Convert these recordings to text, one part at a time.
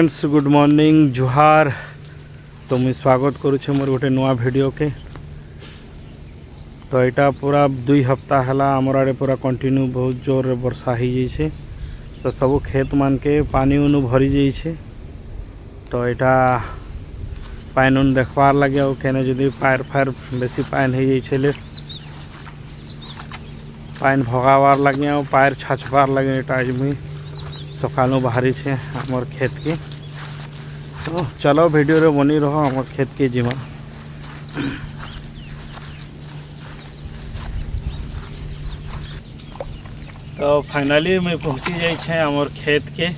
Friends good morning जुहार। तो मुझे स्वागत करुचे मोर गोटे नुआ वीडियो के। तो यहाँ पूरा 2 हफ्ता है आमर आड़े पूरा कंटिन्यू बहुत जोर रे वर्षा हो जाइए। तो सब खेत मान के पानी उन भरी जाइए। तो यहाँ पान उन देखबार लगे कहने जदि पायर फायर बेसी पान हो जाइए पान भगावार लगे पायर छाछबार लगे। यहाँ आज मुई सकालू बाहरी छे आमर खेत के। तो चलो वीडियो रे बनी रहो आमर खेत के जीवन। तो फाइनली मैं पहुँची जाइए आमर खेत के।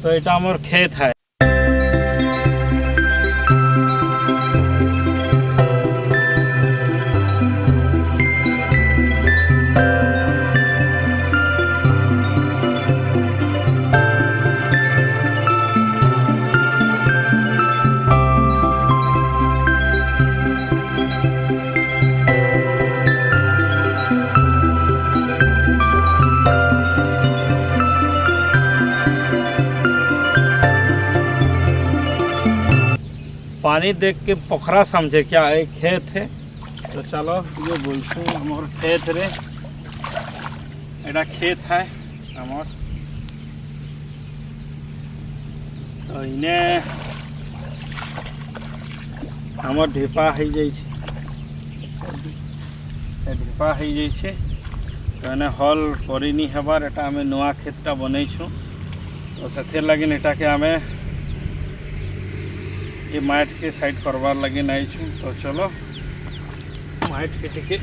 तो यहाँ आमर खेत है। पानी देख के पोखरा समझे क्या एक खेत है। तो चलो ये बोलते हमार खेत रे एटा खेत है हमार। तो इन्हें हमार ढीपा हो जाइए ढीपा हो जाइए। तो इन्हें हल करी नहीं हबार एटा आमे नुआ खेतटा बनै छु। तो से लगे एटा के आमे ये माइट के साइड करवार लगे नहीं छू। तो चलो माइट के टिके